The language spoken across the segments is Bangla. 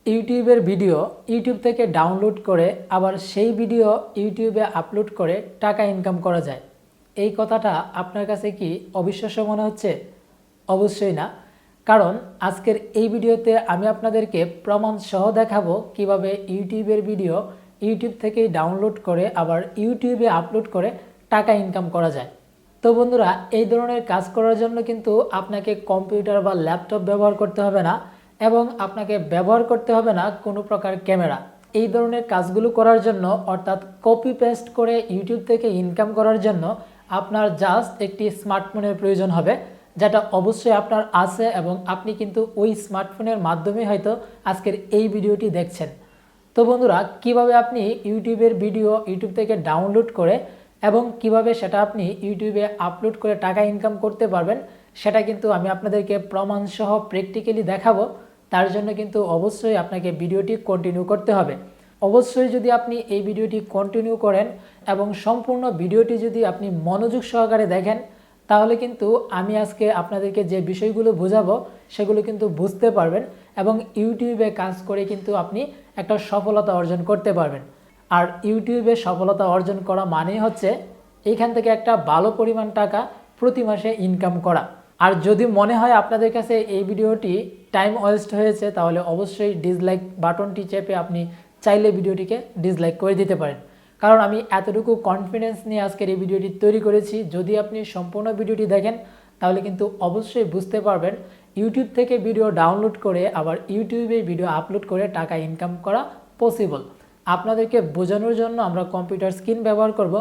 ইউটিউবের ভিডিও ইউটিউব থেকে ডাউনলোড করে আবার সেই ভিডিও ইউটিউবে আপলোড করে টাকা ইনকাম করা যায়। এই কথাটা আপনার কাছে কি অবিশ্বাস্য মনে হচ্ছে? অবশ্যই না, কারণ আজকের এই ভিডিওতে আমি আপনাদেরকে প্রমাণ সহ দেখাবো কিভাবে ইউটিউবের ভিডিও ইউটিউব থেকেই ডাউনলোড করে আবার ইউটিউবে আপলোড করে টাকা ইনকাম করা যায়। তো বন্ধুরা, এই ধরনের কাজ করার জন্য কিন্তু আপনাকে কম্পিউটার বা ল্যাপটপ ব্যবহার করতে হবে না এবং আপনাকে ব্যবহার করতে হবে না কোনো প্রকার ক্যামেরা। এই ধরনের কাজগুলো করার জন্য অর্থাৎ কপি পেস্ট করে ইউটিউব থেকে ইনকাম করার জন্য আপনার জাস্ট একটি স্মার্টফোনের প্রয়োজন হবে, যেটা অবশ্যই আপনার আছে এবং আপনি কিন্তু ওই স্মার্টফোনের মাধ্যমে হয়তো আজকের এই ভিডিওটি দেখছেন। তো বন্ধুরা, কিভাবে আপনি ইউটিউবের ভিডিও ইউটিউব থেকে ডাউনলোড করে এবং কিভাবে সেটা আপনি ইউটিউবে আপলোড করে টাকা ইনকাম করতে পারবেন সেটা কিন্তু আমি আপনাদেরকে প্রমাণ সহ প্র্যাকটিক্যালি দেখাবো। তার জন্য কিন্তু অবশ্যই আপনাকে ভিডিওটি কন্টিনিউ করতে হবে। অবশ্যই যদি আপনি এই ভিডিওটি কন্টিনিউ করেন এবং সম্পূর্ণ ভিডিওটি যদি আপনি মনোযোগ সহকারে দেখেন, তাহলে কিন্তু আমি আজকে আপনাদেরকে যে বিষয়গুলো বোঝাবো সেগুলো কিন্তু বুঝতে পারবেন এবং ইউটিউবে কাজ করে কিন্তু আপনি একটা সফলতা অর্জন করতে পারবেন। আর ইউটিউবে সফলতা অর্জন করা মানেই হচ্ছে এইখান থেকে একটা ভালো পরিমাণ টাকা প্রতি মাসে ইনকাম করা। আর যদি মনে হয় আপনাদের কাছে এই ভিডিওটি টাইম ওয়েস্ট হয়েছে, তাহলে অবশ্যই ডিসলাইক বাটনটি চেপে আপনি চাইলে ভিডিওটিকে ডিসলাইক করে দিতে পারেন, কারণ আমি এতটুকু কনফিডেন্স নিয়ে আজকের এই ভিডিওটি তৈরি করেছি। যদি আপনি সম্পূর্ণ ভিডিওটি দেখেন তাহলে কিন্তু অবশ্যই বুঝতে পারবেন ইউটিউব থেকে ভিডিও ডাউনলোড করে আবার ইউটিউবে ভিডিও আপলোড করে টাকা ইনকাম করা পসিবল। আপনাদেরকে বোঝানোর জন্য আমরা কম্পিউটার স্ক্রিন ব্যবহার করব,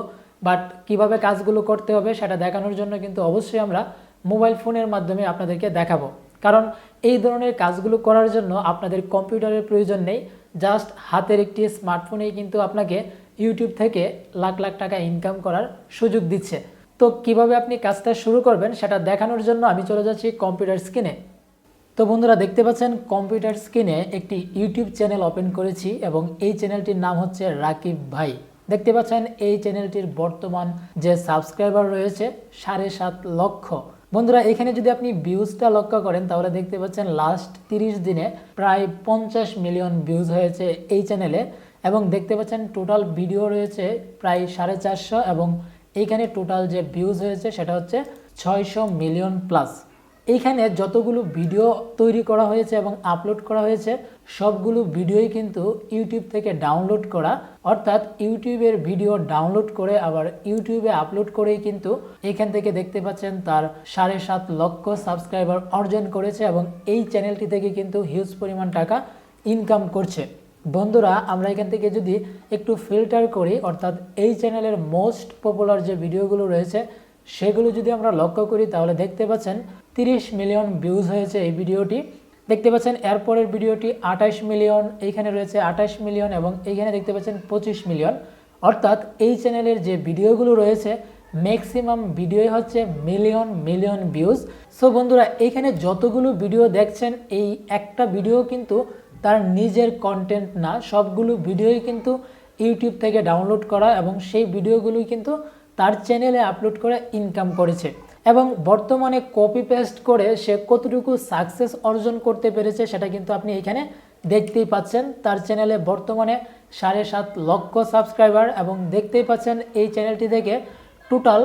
বাট কিভাবে কাজগুলো করতে হবে সেটা দেখানোর জন্য কিন্তু অবশ্যই আমরা মোবাইল ফোনের মাধ্যমে আপনাদেরকে দেখাবো। কারণ এই ধরনের কাজগুলো করার জন্য আপনাদের কম্পিউটারের প্রয়োজন নেই, জাস্ট হাতের একটি স্মার্টফোনেই কিন্তু আপনাকে ইউটিউব থেকে লাখ লাখ টাকা ইনকাম করার সুযোগ দিচ্ছে। তো কিভাবে আপনি কাজটা শুরু করবেন সেটা দেখানোর জন্য আমি চলে যাচ্ছি কম্পিউটার স্ক্রিনে। তো বন্ধুরা, দেখতে পাচ্ছেন কম্পিউটার স্ক্রিনে একটি ইউটিউব চ্যানেল ওপেন করেছি এবং এই চ্যানেলটির নাম হচ্ছে রাকিব ভাই। দেখতে পাচ্ছেন এই চ্যানেলটির বর্তমান যে সাবস্ক্রাইবার রয়েছে 7.5 লক্ষ। বন্ধুরা, এখানে যদি আপনি ভিউজটা লক্ষ্য করেন তাহলে দেখতে পাচ্ছেন লাস্ট 30 দিনে প্রায় 50 মিলিয়ন ভিউজ হয়েছে এই চ্যানেলে এবং দেখতে পাচ্ছেন টোটাল ভিডিও রয়েছে প্রায় 450 এবং এইখানে টোটাল যে ভিউজ হয়েছে সেটা হচ্ছে 600 মিলিয়ন প্লাস। এইখানে যতগুলো ভিডিও তৈরি করা হয়েছে এবং আপলোড করা হয়েছে সবগুলো ভিডিওই কিন্তু ইউটিউব থেকে ডাউনলোড করা, অর্থাৎ ইউটিউবের ভিডিও ডাউনলোড করে আবার ইউটিউবে আপলোড করেই কিন্তু এখান থেকে দেখতে পাচ্ছেন তার 7.5 লক্ষ সাবস্ক্রাইবার অর্জন করেছে এবং এই চ্যানেলটি থেকে কিন্তু হিউজ পরিমাণ টাকা ইনকাম করছে। বন্ধুরা, আমরা এখান থেকে যদি একটু ফিল্টার করি, অর্থাৎ এই চ্যানেলের মোস্ট পপুলার যে ভিডিওগুলো রয়েছে সেগুলো যদি আমরা লক্ষ্য করি তাহলে দেখতে পাচ্ছেন 30 মিলিয়ন ভিউজ হয়েছে এই ভিডিওটি। দেখতে পাচ্ছেন এরপরের ভিডিওটি 28 মিলিয়ন, এইখানে রয়েছে 28 মিলিয়ন এবং এইখানে দেখতে পাচ্ছেন 25 মিলিয়ন। অর্থাৎ এই চ্যানেলের যে ভিডিওগুলো রয়েছে ম্যাক্সিমাম ভিডিওই হচ্ছে মিলিয়ন মিলিয়ন ভিউজ। সো বন্ধুরা, এইখানে যতগুলো ভিডিও দেখছেন এই একটা ভিডিও কিন্তু তার নিজের কন্টেন্ট না, সবগুলো ভিডিওই কিন্তু ইউটিউব থেকে ডাউনলোড করা এবং সেই ভিডিওগুলোই কিন্তু তার চ্যানেলে আপলোড করে ইনকাম করেছে। এবং বর্তমানে কপি পেস্ট করে সে কতটুকু সাকসেস অর্জন করতে পেরেছে সেটা কিন্তু আপনি এখানে দেখতেই পাচ্ছেন। তার চ্যানেলে বর্তমানে 7.5 লক্ষ সাবস্ক্রাইবার এবং দেখতেই পাচ্ছেন এই চ্যানেলটি থেকে টোটাল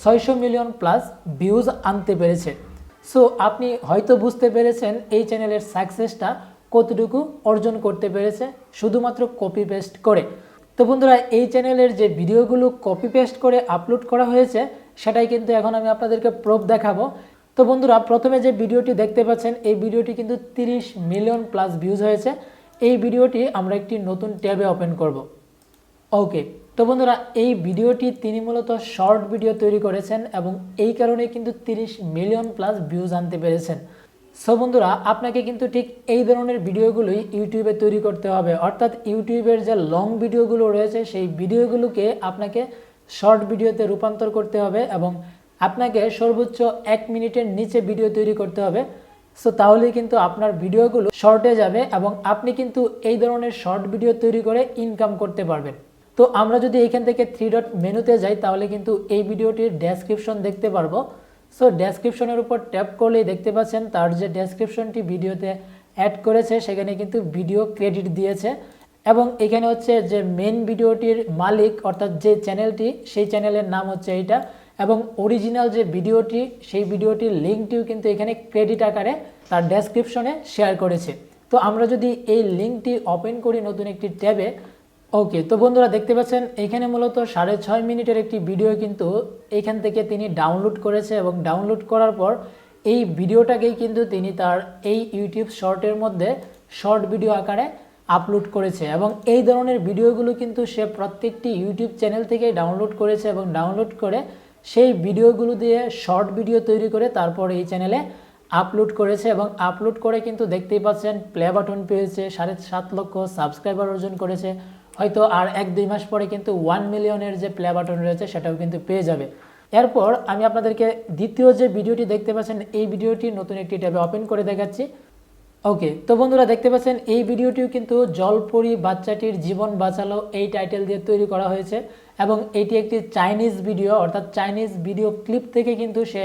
600 মিলিয়ন প্লাস ভিউজ আনতে পেরেছে। সো আপনি হয়তো বুঝতে পেরেছেন এই চ্যানেলের সাকসেসটা কতটুকু অর্জন করতে পেরেছে শুধুমাত্র কপি পেস্ট করে। তো বন্ধুরা, এই চ্যানেলের যে ভিডিওগুলো কপি পেস্ট করে আপলোড করা হয়েছে সেটাই কিন্তু এখন আমি আপনাদেরকে প্রুফ দেখাবো। তো বন্ধুরা, প্রথমে যে ভিডিওটি দেখতে পাচ্ছেন এই ভিডিওটি কিন্তু 30 মিলিয়ন প্লাস ভিউজ হয়েছে। এই ভিডিওটি আমরা একটি নতুন ট্যাবে ওপেন করব। ওকে, তো বন্ধুরা, এই ভিডিওটি তিনি মূলত শর্ট ভিডিও তৈরি করেছেন এবং এই কারণে কিন্তু 30 মিলিয়ন প্লাস ভিউজ আনতে পেরেছেন। সো বন্ধুরা, আপনাকে কিন্তু ঠিক এই ধরনের ভিডিওগুলোই ইউটিউবে তৈরি করতে হবে, অর্থাৎ ইউটিউবের যে লং ভিডিওগুলো রয়েছে সেই ভিডিওগুলোকে আপনাকে শর্ট ভিডিওতে রূপান্তর করতে হবে এবং আপনাকে সর্বোচ্চ 1 মিনিটের নিচে ভিডিও তৈরি করতে হবে। সো তাহলেই কিন্তু আপনার ভিডিওগুলো শর্টে যাবে এবং আপনি কিন্তু এই ধরনের শর্ট ভিডিও তৈরি করে ইনকাম করতে পারবেন। তো আমরা যদি এখান থেকে 3 ডট মেনুতে যাই তাহলে কিন্তু এই ভিডিওটির ডেসক্রিপশন দেখতে পারবো। সো ডেসক্রিপশনের উপর ট্যাপ করলেই দেখতে পাচ্ছেন তার যে ডেসক্রিপশনটি ভিডিওতে অ্যাড করেছে সেখানে কিন্তু ভিডিও ক্রেডিট দিয়েছে এবং এখানে হচ্ছে যে মেন ভিডিওটির মালিক অর্থাৎ যে চ্যানেলটি সেই চ্যানেলের নাম হচ্ছে এইটা এবং অরিজিনাল যে ভিডিওটি সেই ভিডিওটির লিঙ্কটিও কিন্তু এখানে ক্রেডিট আকারে তার ডেসক্রিপশনে শেয়ার করেছে। তো আমরা যদি এই লিঙ্কটি ওপেন করি নতুন একটি ট্যাবে, ওকে, তো বন্ধুরা দেখতে পাচ্ছেন এখানে মূলত 6.5 মিনিটের একটি ভিডিও কিন্তু এখান থেকে তিনি ডাউনলোড করেছে এবং ডাউনলোড করার পর এই ভিডিওটাকেই কিন্তু তিনি তার এই ইউটিউব শর্টের মধ্যে শর্ট ভিডিও আকারে আপলোড করেছে এবং এই ধরনের ভিডিওগুলো কিন্তু সে প্রত্যেকটি ইউটিউব চ্যানেল থেকে ডাউনলোড করেছে এবং ডাউনলোড করে সেই ভিডিওগুলো দিয়ে শর্ট ভিডিও তৈরি করে তারপর এই চ্যানেলে আপলোড করেছে এবং আপলোড করে কিন্তু দেখতেই পাচ্ছেন প্লে বাটন পেয়েছে, 7.5 লক্ষ সাবস্ক্রাইবার অর্জন করেছে। হয়তো আর 1-2 মাস পরে কিন্তু 1 মিলিয়নের যে প্লে বাটন রয়েছে সেটাও কিন্তু পেয়ে যাবে। এরপর আমি আপনাদেরকে দ্বিতীয় যে ভিডিওটি দেখতে পাচ্ছেন এই ভিডিওটি নতুন একটি ট্যাবে ওপেন করে দেখাচ্ছি। ওকে, তো বন্ধুরা দেখতে পাচ্ছেন এই ভিডিওটিও কিন্তু জলপরি বাচ্চাটির জীবন বাঁচালো এই টাইটেল দিয়ে তৈরি করা হয়েছে এবং এটি একটি চাইনিজ ভিডিও অর্থাৎ চাইনিজ ভিডিও ক্লিপ থেকে কিন্তু সে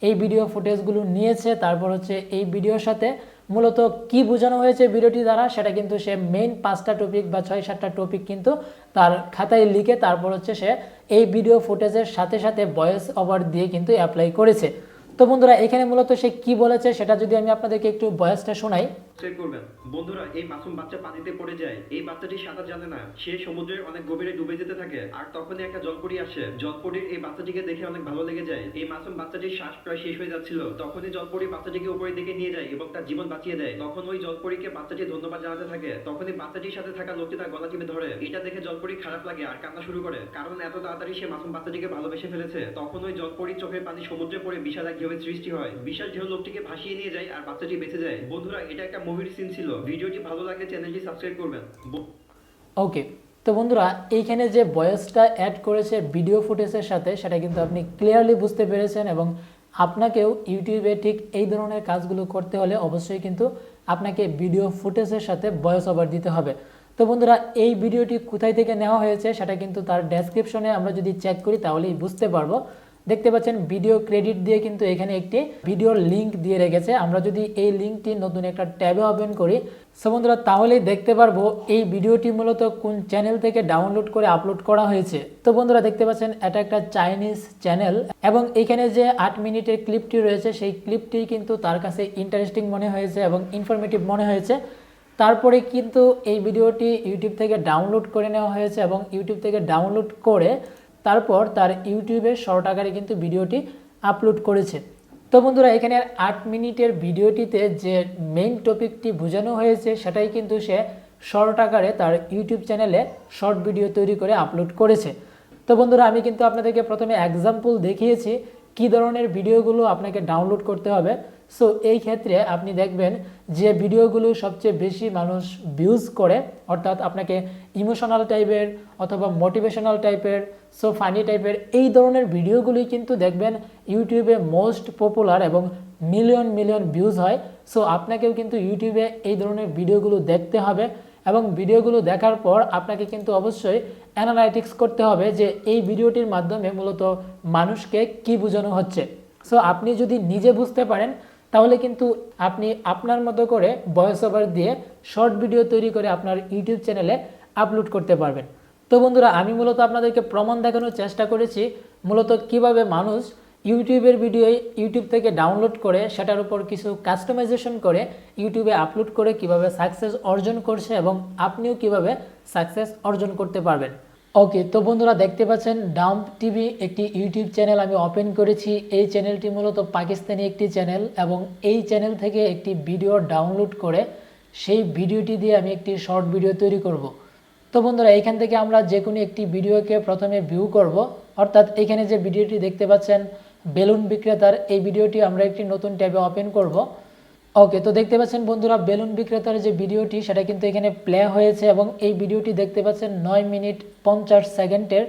এই ভিডিও ফুটেজগুলো নিয়েছে। তারপর হচ্ছে এই ভিডিওর সাথে মূলত কি বোঝানো হয়েছে ভিডিওটি দ্বারা সেটা কিন্তু সে মেইন 5টা টপিক বা 6-7টা টপিক কিন্তু তার খাতায় লিখে তারপর হচ্ছে সে এই ভিডিও ফুটেজের সাথে সাথে ভয়েস ওভার দিয়ে কিন্তু অ্যাপ্লাই করেছে। তো বন্ধুরা এখানে মূলত সে কি বলেছে সেটা যদি আমি আপনাদেরকে একটু ভয়েসটা শোনাই। করবেন বন্ধুরা, এই মাসুম বাচ্চা পানিতে পড়ে যায়। এই বাচ্চাটি সাঁতার জানে না, সে সমুদ্রের অনেক গভীরে ডুবে যেতে থাকে আর তখনই একটা জলপরি আসে। জলপরির এই বাচ্চাটিকে দেখে অনেক ভালো লেগে যায়। এই মাসুম বাচ্চাটির শ্বাস প্রায় শেষ হয়ে যাচ্ছিল, তখনই জলপরি বাচ্চাটিকে উপরের দিকে নিয়ে যায় এবং তার জীবন বাঁচিয়ে দেয়। তখন ওই জলপরিকে বাচ্চাটি ধন্যবাদ জানাতে থাকে। তখনই বাচ্চাটির সাথে থাকা লোকটি তার গলা টিপে ধরে। এটা দেখে জলপরি খারাপ লাগে আর কান্না শুরু করে, কারণ এত তাড়াতাড়ি সে মাসুম বাচ্চাটিকে ভালোবেসে ফেলেছে। তখন ওই জলপরির চোখের পানি সমুদ্রে পড়ে বিশাল এক ঢেউয়ের সৃষ্টি হয়। বিশাল ঢেউ লোকটিকে ভাসিয়ে নিয়ে যায় আর বাচ্চাটি বেঁচে যায়। বন্ধুরা এটা একটা মুভির সিন ছিল। ভিডিওটি ভালো লাগলে চ্যানেলটি সাবস্ক্রাইব করবেন। ওকে, তো বন্ধুরা এইখানে যে ভয়েসটা অ্যাড করেছে ভিডিও ফুটেজের সাথে সেটা কিন্তু আপনি ক্লিয়ারলি বুঝতে পেরেছেন এবং আপনাকেও ইউটিউবে ঠিক এই ধরনের কাজগুলো করতে হলে অবশ্যই কিন্তু আপনাকে ভিডিও ফুটেজের সাথে ভয়েস ওভার দিতে হবে। তো বন্ধুরা এই ভিডিওটি কোথায় থেকে নেওয়া হয়েছে সেটা কিন্তু তার ডেসক্রিপশনে আমরা যদি চেক করি তাহলেই বুঝতে পারবো। দেখতে পাচ্ছেন ভিডিও ক্রেডিট দিয়ে কিন্তু এখানে একটি ভিডিওর লিঙ্ক দিয়ে রেখেছে। আমরা যদি এই লিঙ্কটি নতুন একটা ট্যাবে ওপেন করি সো বন্ধুরা তাহলেই দেখতে পারবো এই ভিডিওটি মূলত কোন চ্যানেল থেকে ডাউনলোড করে আপলোড করা হয়েছে। তো বন্ধুরা দেখতে পাচ্ছেন এটা একটা চাইনিজ চ্যানেল এবং এখানে যে 8 মিনিটের ক্লিপটি রয়েছে সেই ক্লিপটি কিন্তু তার কাছে ইন্টারেস্টিং মনে হয়েছে এবং ইনফরমেটিভ মনে হয়েছে। তারপরে কিন্তু এই ভিডিওটি ইউটিউব থেকে ডাউনলোড করে নেওয়া হয়েছে এবং ইউটিউব থেকে ডাউনলোড করে তারপর তার ইউটিউবে শর্ট আকারে কিন্তু ভিডিওটি আপলোড করেছে। তো বন্ধুরা এখানে 8 মিনিটের ভিডিওটিতে যে মেইন টপিকটি বোঝানো হয়েছে সেটাই কিন্তু সে শর্ট আকারে তার ইউটিউব চ্যানেলে শর্ট ভিডিও তৈরি করে আপলোড করেছে। তো বন্ধুরা আমি কিন্তু আপনাদেরকে প্রথমে এক্সাম্পল দেখিয়েছি কী ধরনের ভিডিওগুলো আপনাকে ডাউনলোড করতে হবে। সো এই ক্ষেত্রে আপনি দেখবেন যে ভিডিওগুলো সবচেয়ে বেশি মানুষ ভিউজ করে অর্থাৎ আপনাকে ইমোশনাল টাইপের অথবা মোটিভেশনাল টাইপের সো ফানি টাইপের এই ধরনের ভিডিওগুলোই কিন্তু দেখবেন ইউটিউবে মোস্ট পপুলার এবং মিলিয়ন মিলিয়ন ভিউজ হয়। সো আপনাকেও কিন্তু ইউটিউবে এই ধরনের ভিডিওগুলো দেখতে হবে এবং ভিডিওগুলো দেখার পর আপনাকে কিন্তু অবশ্যই অ্যানালাইটিক্স করতে হবে যে এই ভিডিওটির মাধ্যমে মূলত মানুষকে কি বোঝানো হচ্ছে। সো আপনি যদি নিজে বুঝতে পারেন তাহলে কিন্তু আপনি আপনার মতো করে ভয়েস ওভার দিয়ে শর্ট ভিডিও তৈরি করে আপনার ইউটিউব চ্যানেলে আপলোড করতে পারবেন। তো বন্ধুরা আমি মূলত আপনাদেরকে প্রমাণ দেখানোর চেষ্টা করেছি মূলত কিভাবে মানুষ ইউটিউবের ভিডিও ইউটিউব থেকে ডাউনলোড করে সেটার উপর কিছু কাস্টমাইজেশন করে ইউটিউবে আপলোড করে কিভাবে সাকসেস অর্জন করছে এবং আপনিও কিভাবে সাকসেস অর্জন করতে পারবেন। ওকে, তো বন্ধুরা দেখতে পাচ্ছেন ডাম্প টিভি একটি ইউটিউব চ্যানেল আমি ওপেন করেছি। এই চ্যানেলটি মূলত পাকিস্তানি একটি চ্যানেল এবং এই চ্যানেল থেকে একটি ভিডিও ডাউনলোড করে সেই ভিডিওটি দিয়ে আমি একটি শর্ট ভিডিও তৈরি করব। তো বন্ধুরা এখান থেকে আমরা যে কোনো একটি ভিডিওকে প্রথমে ভিউ করব অর্থাৎ এখানে যে ভিডিওটি দেখতে পাচ্ছেন বেলুন বিক্রেতার এই ভিডিওটি আমরা একটি নতুন ট্যাবে ওপেন করব। ওকে, তো দেখতে পাচ্ছেন বন্ধুরা বেলুন বিক্রেতার যে ভিডিওটি সেটা কিন্তু এখানে প্লে হয়েছে এবং এই ভিডিওটি দেখতে পাচ্ছেন 9 মিনিট 50 সেকেন্ডের।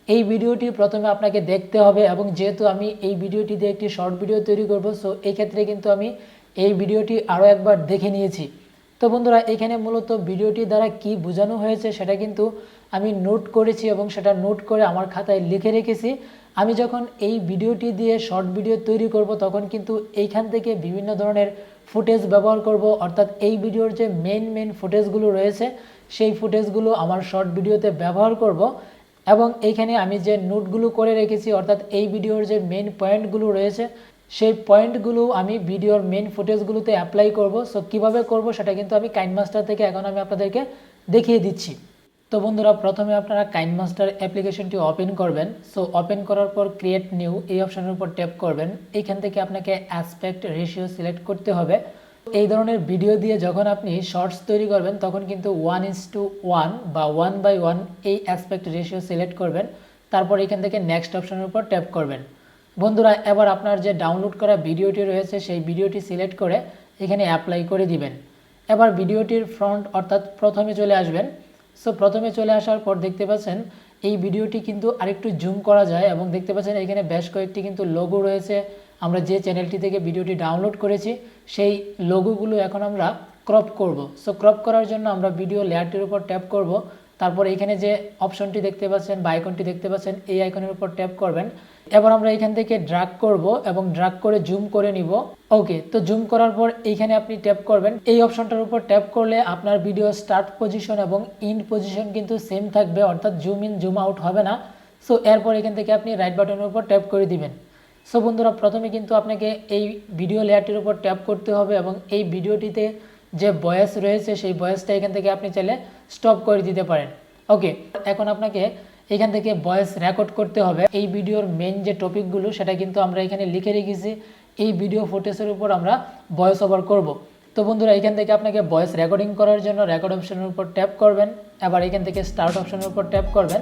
এই ভিডিওটি প্রথমে আপনাকে দেখতে হবে এবং যেহেতু আমি এই ভিডিওটি দিয়ে একটি শর্ট ভিডিও তৈরি করব সো এই ক্ষেত্রে কিন্তু আমি এই ভিডিওটি আরও একবার দেখে নিয়েছি। তো বন্ধুরা এখানে মূলত ভিডিওটি দ্বারা কি বোঝানো হয়েছে সেটা কিন্তু আমি নোট করেছি এবং সেটা নোট করে আমার খাতায় লিখে রেখেছি। আমি যখন এই ভিডিওটি দিয়ে শর্ট ভিডিও তৈরি করব তখন কিন্তু এইখান থেকে বিভিন্ন ধরনের ফুটেজ ব্যবহার করব, অর্থাৎ এই ভিডিওর যে মেইন ফুটেজগুলো রয়েছে সেই ফুটেজগুলো আমার শর্ট ভিডিওতে ব্যবহার করব এবং এইখানে আমি যে নোটগুলো করে রেখেছি অর্থাৎ এই ভিডিওর যে মেইন পয়েন্টগুলো রয়েছে সেই পয়েন্টগুলো আমি ভিডিওর মেইন ফুটেজগুলোতে অ্যাপ্লাই করব। সো কীভাবে করব সেটা কিন্তু আমি কাইনমাস্টার থেকে এখন আমি আপনাদেরকে দেখিয়ে দিচ্ছি। তো বন্ধুরা, প্রথমে আপনারা কাইনমাস্টার অ্যাপ্লিকেশনটি ওপেন করবেন। সো ওপেন করার পর ক্রিয়েট নিউ এই অপশনের উপর ট্যাপ করবেন। এইখান থেকে আপনাকে অ্যাসপেক্ট রেশিও সিলেক্ট করতে হবে। এই ধরনের ভিডিও দিয়ে যখন আপনি শর্টস তৈরি করবেন তখন কিন্তু 1:1 বা 1:1 এই অ্যাসপেক্ট রেশিও সিলেক্ট করবেন। তারপর এখান থেকে নেক্সট অপশনের উপর ট্যাপ করবেন। বন্ধুরা, এবার আপনার যে ডাউনলোড করা ভিডিওটি রয়েছে সেই ভিডিওটি সিলেক্ট করে এখানে অ্যাপ্লাই করে দিবেন। এবার ভিডিওটির ফ্রন্ট অর্থাৎ প্রথমে চলে আসবেন। সো প্রথমে চলে আসার পর দেখতে পাচ্ছেন এই ভিডিওটি কিন্তু আরেকটু জুম করা যায় এবং দেখতে পাচ্ছেন এখানে বেশ কয়েকটি কিন্তু লোগো রয়েছে। আমরা যে চ্যানেলটি থেকে ভিডিওটি ডাউনলোড করেছি সেই লোগোগুলো এখন আমরা ক্রপ করব। সো ক্রপ করার জন্য আমরা ভিডিও লেয়ারটির উপর ট্যাপ করব। তারপর এখানে যে অপশনটি দেখতে পাচ্ছেন বা আইকনটি দেখতে পাচ্ছেন এই আইকনের উপর ট্যাপ করবেন। এবার আমরা এখান থেকে ড্র্যাগ করব এবং ড্র্যাগ করে জুম করে নিব। ওকে, তো জুম করার পর এইখানে আপনি ট্যাপ করবেন। এই অপশনটার উপর ট্যাপ করলে আপনার ভিডিও স্টার্ট পজিশন এবং ইন্ড পজিশন কিন্তু সেম থাকবে, অর্থাৎ জুম ইন জুম আউট হবে না। সো এরপর এখান থেকে আপনি রাইট বাটনের উপর ট্যাপ করে দিবেন। সো বন্ধুরা, প্রথমে কিন্তু আপনাকে এই ভিডিও লেয়ারটির উপর ট্যাপ করতে হবে এবং এই ভিডিওটিতে যে ভয়েস রয়েছে সেই ভয়েসটা এখান থেকে আপনি চাইলে স্টপ করে দিতে পারেন। ওকে, এখন আপনাকে এখান থেকে ভয়েস রেকর্ড করতে হবে। এই ভিডিওর মেইন যে টপিকগুলো সেটা কিন্তু আমরা এখানে লিখে রেখেছি। এই ভিডিও ফুটেজের উপর আমরা ভয়েস ওভার করব। তো বন্ধুরা, এখান থেকে আপনাকে ভয়েস রেকর্ডিং করার জন্য রেকর্ড অপশনের উপর ট্যাপ করবেন। এবার এখান থেকে স্টার্ট অপশনের উপর ট্যাপ করবেন।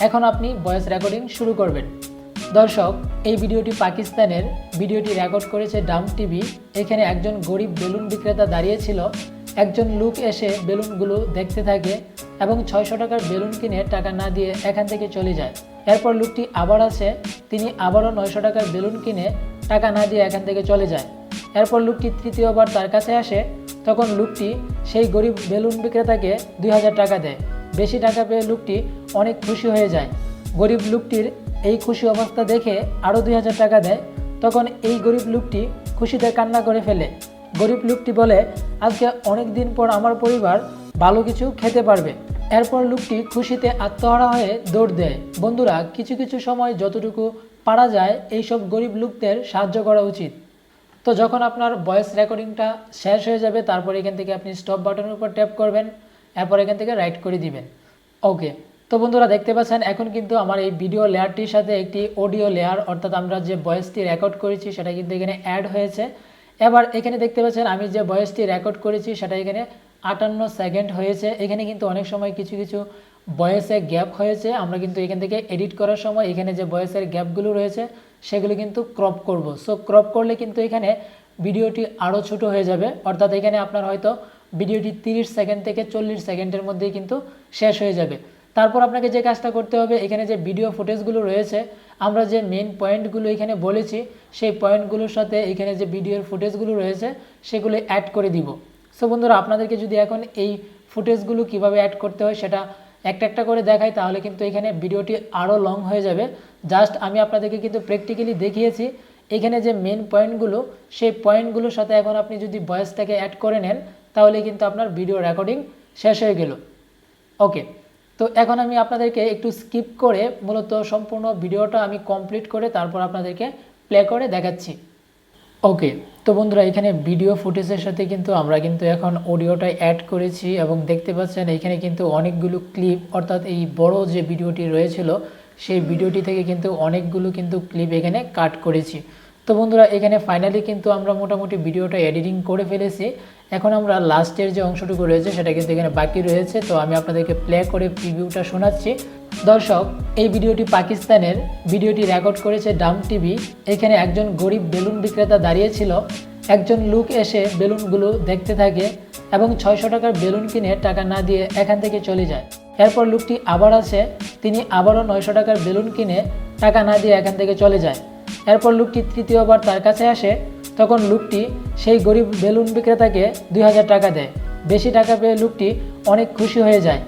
এখন আপনি ভয়েস রেকর্ডিং শুরু করবেন। দর্শক, এই ভিডিওটি পাকিস্তানের, ভিডিওটি রেকর্ড করেছে ডাম টিভি। এখানে একজন গরিব বেলুন বিক্রেতা দাঁড়িয়েছিল। একজন লোক এসে বেলুনগুলো দেখতে থাকে এবং 600 টাকার বেলুন কিনে টাকা না দিয়ে এখান থেকে চলে যায়। এরপর লোকটি আবার আসে, তিনি আবারও 900 টাকার বেলুন কিনে টাকা না দিয়ে এখান থেকে চলে যায়। এরপর লোকটি তৃতীয়বার তার কাছে আসে, তখন লোকটি সেই গরিব বেলুন বিক্রেতাকে 2000 টাকা দেয়। বেশি টাকা পেয়ে লোকটি অনেক খুশি হয়ে যায়। গরিব লোকটির এই খুশি অবস্থা দেখে আরও 2000 টাকা দেয়। তখন এই গরিব লোকটি খুশিতে কান্না করে ফেলে। গরিব লোকটি বলে, আজকে অনেক দিন পর আমার পরিবার ভালো কিছু খেতে পারবে। এরপর লোকটি খুশিতে আত্মহারা হয়ে দৌড় দেয়। বন্ধুরা, কিছু কিছু সময় যতটুকু পারা যায় এইসব গরিব লোকদের সাহায্য করা উচিত। তো যখন আপনার ভয়েস রেকর্ডিংটা শেষ হয়ে যাবে তারপর এখান থেকে আপনি স্টপ বাটনের উপর ট্যাপ করবেন। এরপর এখান থেকে রাইট করে দিবেন। ওকে, তো বন্ধুরা দেখতে পাচ্ছেন এখন কিন্তু আমার এই ভিডিও লেয়ারটির সাথে একটি অডিও লেয়ার অর্থাৎ আমরা যে ভয়েসটি রেকর্ড করেছি সেটা কিন্তু এখানে অ্যাড হয়েছে। এবার এখানে দেখতে পাচ্ছেন আমি যে ভয়েসটি রেকর্ড করেছি সেটা এখানে 58 সেকেন্ড হয়েছে। এখানে কিন্তু অনেক সময় কিছু কিছু ভয়েসে গ্যাপ হয়েছে। আমরা কিন্তু এখান থেকে এডিট করার সময় এখানে যে ভয়েসের গ্যাপগুলো রয়েছে সেগুলো কিন্তু ক্রপ করব। সো ক্রপ করলে কিন্তু এখানে ভিডিওটি আরও ছোট হয়ে যাবে, অর্থাৎ এখানে আপনার হয়তো ভিডিওটি 30 সেকেন্ড থেকে 40 সেকেন্ডের মধ্যেই কিন্তু শেষ হয়ে যাবে। তারপর আপনাকে যে কাজটা করতে হবে, এখানে যে ভিডিও ফুটেজগুলো রয়েছে আমরা যে মেন পয়েন্টগুলো এখানে বলেছি সেই পয়েন্টগুলোর সাথে এখানে যে ভিডিওর ফুটেজগুলো রয়েছে সেগুলো অ্যাড করে দিব। সো বন্ধুরা, আপনাদেরকে যদি এখন এই ফুটেজগুলো কিভাবে অ্যাড করতে হয় সেটা একটা একটা করে দেখাই তাহলে কিন্তু এখানে ভিডিওটি আরও লং হয়ে যাবে। জাস্ট আমি আপনাদেরকে কিন্তু প্র্যাকটিক্যালি দেখিয়েছি। এখানে যে মেন পয়েন্টগুলো সেই পয়েন্টগুলোর সাথে এখন আপনি যদি ভয়েসটাকে অ্যাড করে নেন তাহলে কিন্তু আপনার ভিডিও রেকর্ডিং শেষ হয়ে গেল। ওকে, তো এখন আমি আপনাদেরকে একটু স্কিপ করে মূলত সম্পূর্ণ ভিডিওটা আমি কমপ্লিট করে তারপর আপনাদেরকে প্লে করে দেখাচ্ছি। ওকে, তো বন্ধুরা এখানে ভিডিও ফুটেজের সাথে কিন্তু আমরা কিন্তু এখন অডিওটা অ্যাড করেছি এবং দেখতে পাচ্ছেন এখানে কিন্তু অনেকগুলো ক্লিপ অর্থাৎ এই বড় যে ভিডিওটি রয়েছিল সেই ভিডিওটি থেকে কিন্তু অনেকগুলো কিন্তু ক্লিপ এখানে কাট করেছি। তো বন্ধুরা এখানে ফাইনালি কিন্তু আমরা মোটামুটি ভিডিওটা এডিটিং করে ফেলেছি। এখন আমরা লাস্টের যে অংশটুকু রয়েছে সেটা কিন্তু এখানে বাকি রয়েছে। তো আমি আপনাদেরকে প্লে করে প্রিভিউটা শোনাচ্ছি। দর্শক, এই ভিডিওটি পাকিস্তানের, ভিডিওটি রেকর্ড করেছে ডাম টিভি। এখানে একজন গরিব বেলুন বিক্রেতা দাঁড়িয়েছিল। একজন লোক এসে বেলুনগুলো দেখতে থাকে এবং 600 টাকার বেলুন কিনে টাকা না দিয়ে এখান থেকে চলে যায়। এরপর লোকটি আবার আসে, তিনি আবারও 900 টাকার বেলুন কিনে টাকা না দিয়ে এখান থেকে চলে যায়। এরপর লোকটি তৃতীয়বার তার কাছে আসে, তখন লোকটি সেই গরিব বেলুন বিক্রেতাকে 2000 টাকা দেয়। বেশি টাকা পেয়ে লোকটি অনেক খুশি হয়ে যায়।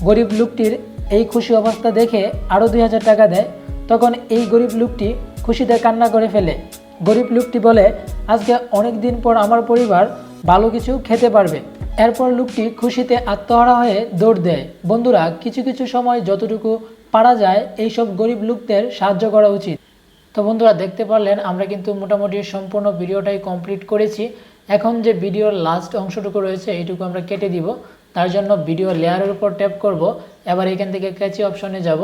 গরিব লোকটির এই খুশি অবস্থা দেখে আরও 2000 টাকা দেয়। তখন এই গরিব লোকটি খুশিতে কান্না করে ফেলে। গরিব লোকটি বলে, আজকে অনেক দিন পর আমার পরিবার ভালো কিছু খেতে পারবে। এরপর লোকটি খুশিতে আত্মহারা হয়ে দৌড় দেয়। বন্ধুরা, কিছু কিছু সময় যতটুকু পারা যায় এইসব গরিব লোকদের সাহায্য করা উচিত। তো বন্ধুরা, দেখতে পারলেন আমরা কিন্তু মোটামুটি সম্পূর্ণ ভিডিওটাই কমপ্লিট করেছি। এখন যে ভিডিওর লাস্ট অংশটুকু রয়েছে এইটুকু আমরা কেটে দিব। তার জন্য ভিডিও লেয়ারের উপর ট্যাপ করব, এবার এখান থেকে ক্যাচি অপশনে যাব,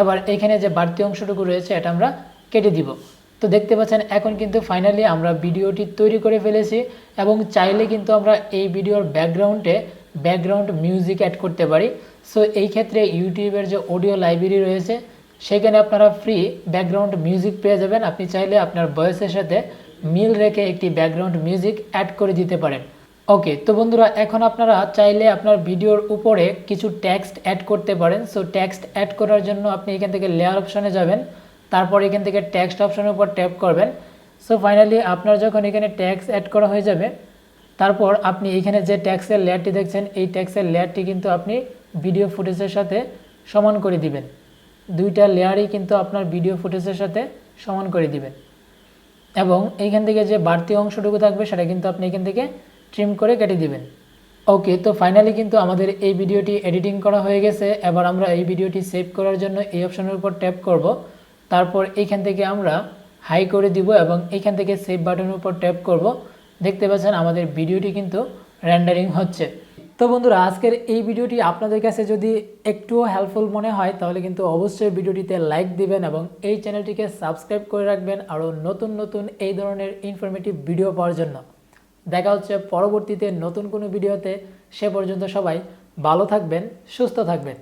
এবার এখানে যে বাড়তি অংশটুকু রয়েছে এটা আমরা কেটে দিব। তো দেখতে পাচ্ছেন এখন কিন্তু ফাইনালি আমরা ভিডিওটি তৈরি করে ফেলেছি এবং চাইলে কিন্তু আমরা এই ভিডিওর ব্যাকগ্রাউন্ড মিউজিক অ্যাড করতে পারি। সো এই ক্ষেত্রে ইউটিউবের যে অডিও লাইব্রেরি রয়েছে সেখানে আপনারা ফ্রি ব্যাকগ্রাউন্ড মিউজিক পেয়ে যাবেন। আপনি চাইলে আপনার ভয়েসের সাথে মিল রেখে একটি ব্যাকগ্রাউন্ড মিউজিক অ্যাড করে দিতে পারেন। ওকে, তো বন্ধুরা এখন আপনারা চাইলে আপনার ভিডিওর উপরে কিছু টেক্সট অ্যাড করতে পারেন। সো টেক্সট অ্যাড করার জন্য আপনি এখান থেকে লেয়ার অপশনে যাবেন, তারপর এখান থেকে টেক্সট অপশনের উপর ট্যাপ করবেন। সো ফাইনালি আপনার যখন এখানে টেক্সট অ্যাড করা হয়ে যাবে, তারপর আপনি এখানে যে টেক্সটের লেয়ারটি দেখছেন এই টেক্সটের লেয়ারটি কিন্তু আপনি ভিডিও ফুটেজের সাথে সমান করে দিবেন। দুইটা লেয়ারই কিন্তু আপনার ভিডিও ফুটেজের সাথে সমান করে দিবেন এবং এইখান থেকে যে বাড়তি অংশটুকু থাকবে সেটা কিন্তু আপনি এখান থেকে ট্রিম করে কেটে দিবেন। ওকে, তো ফাইনালি কিন্তু আমাদের এই ভিডিওটি এডিটিং করা হয়ে গেছে। এবার আমরা এই ভিডিওটি সেভ করার জন্য এই অপশনের উপর ট্যাপ করব, তারপর এইখান থেকে আমরা হাই করে দিব এবং এইখান থেকে সেভ বাটনের উপর ট্যাপ করব। দেখতে পাচ্ছেন আমাদের ভিডিওটি কিন্তু রেন্ডারিং হচ্ছে। তো বন্ধুরা, আজকের এই ভিডিওটি আপনাদের কাছে যদি একটুও হেল্পফুল মনে হয় তাহলে কিন্তু অবশ্যই ভিডিওটিতে লাইক দিবেন এবং এই চ্যানেলটিকে সাবস্ক্রাইব করে রাখবেন আরও নতুন নতুন এই ধরনের ইনফরমেটিভ ভিডিও পাওয়ার জন্য। দেখা হচ্ছে পরবর্তীতে নতুন কোনো ভিডিওতে। সে পর্যন্ত সবাই ভালো থাকবেন, সুস্থ থাকবেন।